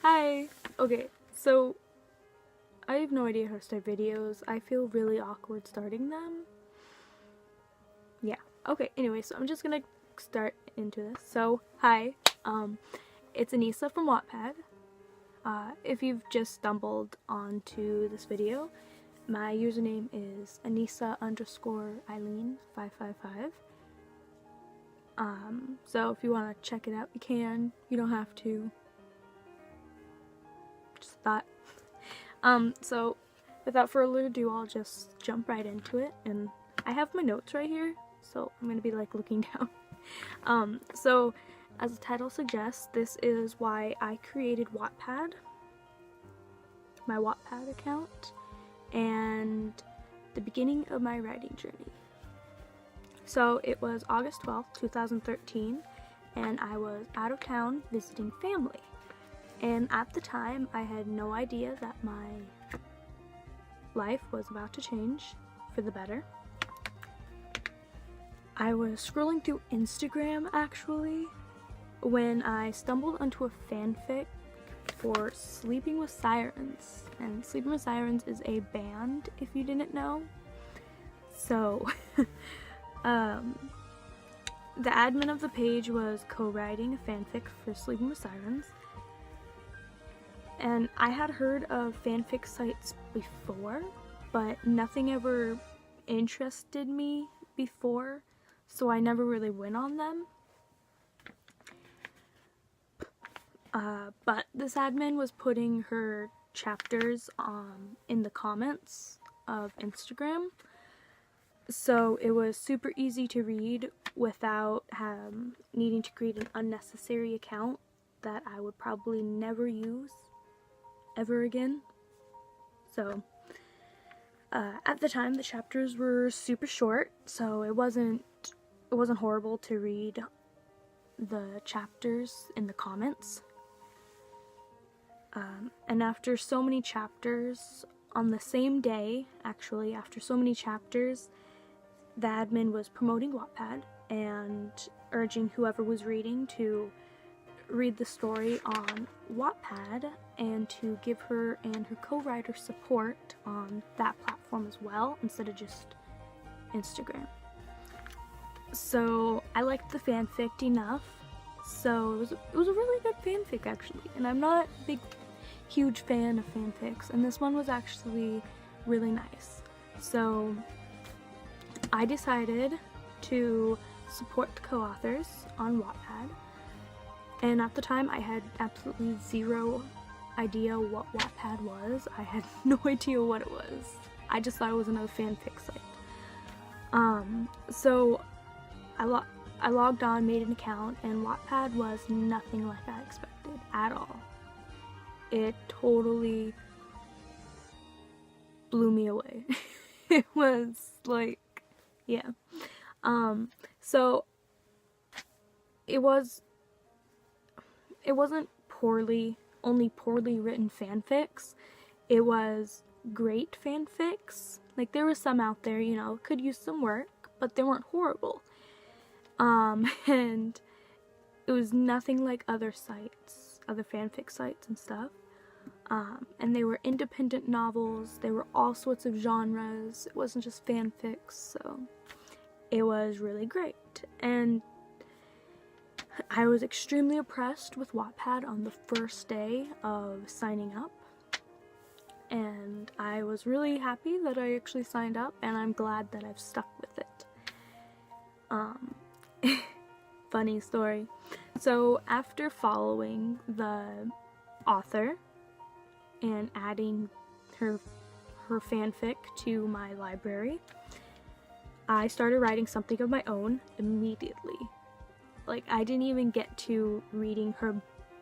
Hi! Okay, so I have no idea how to start videos. I feel really awkward starting them. Yeah, okay, anyway, so I'm just gonna start into this. So, hi, it's Anissa from Wattpad. If you've just stumbled onto this video, my username is Anissa_Eileen555. So if you want to check it out, you can. You don't have to. Just thought. So without further ado, I'll just jump right into it. And I have my notes right here, so I'm gonna be like looking down. So as the title suggests, this is why I created Wattpad, my Wattpad account, and the beginning of my writing journey. So it was August 12th, 2013, and I was out of town visiting family. And at the time, I had no idea that my life was about to change for the better. I was scrolling through Instagram, actually, when I stumbled onto a fanfic for Sleeping with Sirens. And Sleeping with Sirens is a band, if you didn't know. So, the admin of the page was co-writing a fanfic for Sleeping with Sirens. And I had heard of fanfic sites before, but nothing ever interested me before, so I never really went on them. But this admin was putting her chapters in the comments of Instagram, so it was super easy to read without needing to create an unnecessary account that I would probably never use ever again. So at the time, the chapters were super short, so it wasn't horrible to read the chapters in the comments. And after so many chapters on the same day, actually, after so many chapters, the admin was promoting Wattpad and urging whoever was reading to read the story on Wattpad and to give her and her co-writer support on that platform as well, instead of just Instagram. So I liked the fanfic enough, so it was a really good fanfic, actually, and I'm not a huge fan of fanfics, and this one was actually really nice. So I decided to support the co-authors on Wattpad, and at the time I had absolutely zero idea what Wattpad was. I had no idea what it was. I just thought it was another fanfic site. So I logged on, made an account, and Wattpad was nothing like I expected at all. It totally blew me away. It was like, yeah. So it wasn't only poorly written fanfics. It was great fanfics. Like, there were some out there, you know, could use some work, but they weren't horrible. And it was nothing like other sites, other fanfic sites and stuff. And they were independent novels. They were all sorts of genres. It wasn't just fanfics, so it was really great. And I was extremely impressed with Wattpad on the first day of signing up. And I was really happy that I actually signed up, and I'm glad that I've stuck with it. Funny story. So after following the author and adding her fanfic to my library, I started writing something of my own immediately. Like, I didn't even get to reading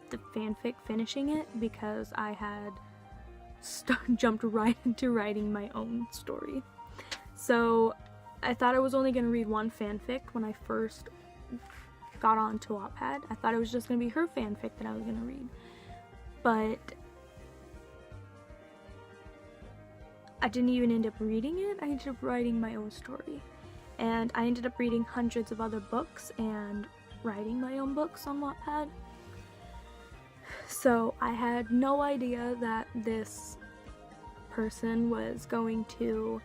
the fanfic, finishing it, because I had jumped right into writing my own story. So I thought I was only going to read one fanfic when I first got onto Wattpad. I thought it was just going to be her fanfic that I was going to read. But I didn't even end up reading it. I ended up writing my own story. And I ended up reading hundreds of other books and writing my own books on Wattpad. So I had no idea that this person was going to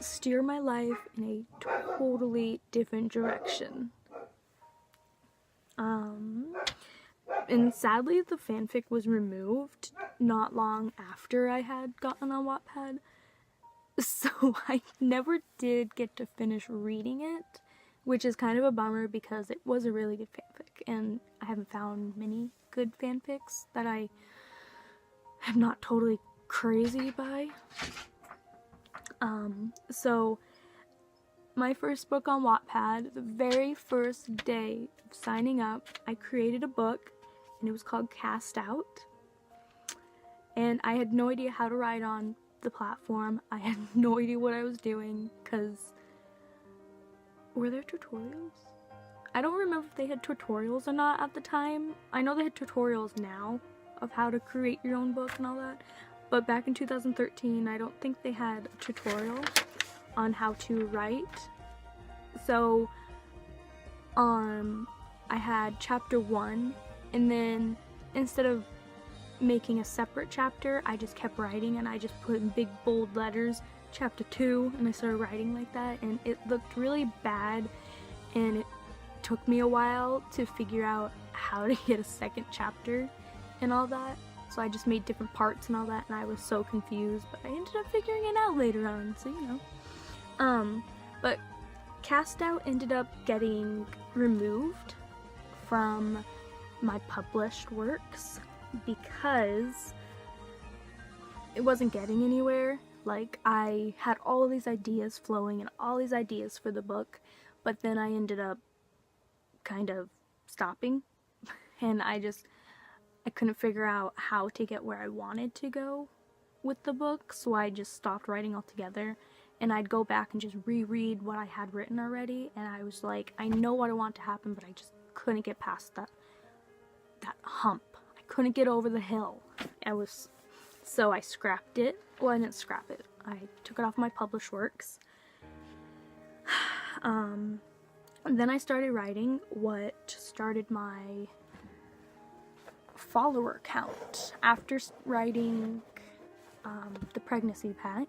steer my life in a totally different direction. And sadly the fanfic was removed not long after I had gotten on Wattpad, so I never did get to finish reading it, which is kind of a bummer because it was a really good fanfic, and I haven't found many good fanfics that I am not totally crazy by. So my first book on Wattpad, the very first day of signing up, I created a book, and it was called Cast Out. And I had no idea how to write on the platform. I had no idea what I was doing, because were there tutorials? I don't remember if they had tutorials or not at the time. I know they had tutorials now of how to create your own book and all that, but back in 2013 I don't think they had a tutorial on how to write. So I had chapter 1, and then instead of making a separate chapter, I just kept writing, and I just put in big bold letters chapter 2, and I started writing like that, and it looked really bad, and it took me a while to figure out how to get a second chapter and all that. So I just made different parts and all that, and I was so confused, but I ended up figuring it out later on, so you know. But Cast Out ended up getting removed from my published works because it wasn't getting anywhere. Like, I had all these ideas flowing and all these ideas for the book, but then I ended up kind of stopping, and I couldn't figure out how to get where I wanted to go with the book, so I just stopped writing altogether. And I'd go back and just reread what I had written already, and I was like, I know what I want to happen, but I just couldn't get past that hump. I couldn't get over the hill. So I scrapped it. Well, I didn't scrap it. I took it off my published works. And then I started writing what started my follower count. After writing the pregnancy pack,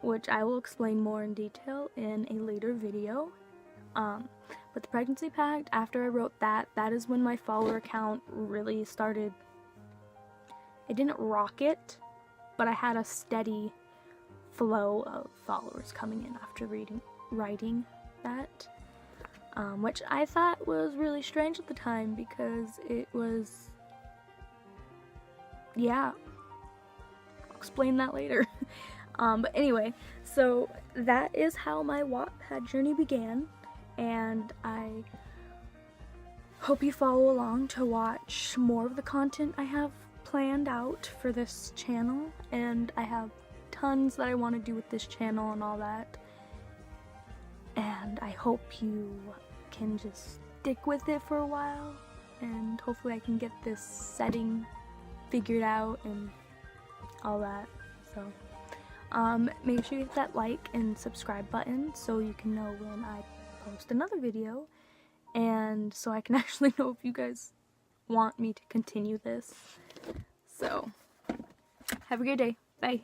which I will explain more in detail in a later video. But the pregnancy pact, after I wrote that is when my follower count really started. It didn't rocket, but I had a steady flow of followers coming in after writing that. Which I thought was really strange at the time, because it was, yeah, I'll explain that later. But anyway, so that is how my Wattpad journey began, and I hope you follow along to watch more of the content I have planned out for this channel, and I have tons that I want to do with this channel and all that, and I hope you can just stick with it for a while, and hopefully I can get this setting figured out and all that. So make sure you hit that like and subscribe button so you can know when I post another video, and so I can actually know if you guys want me to continue this. So have a good day. Bye.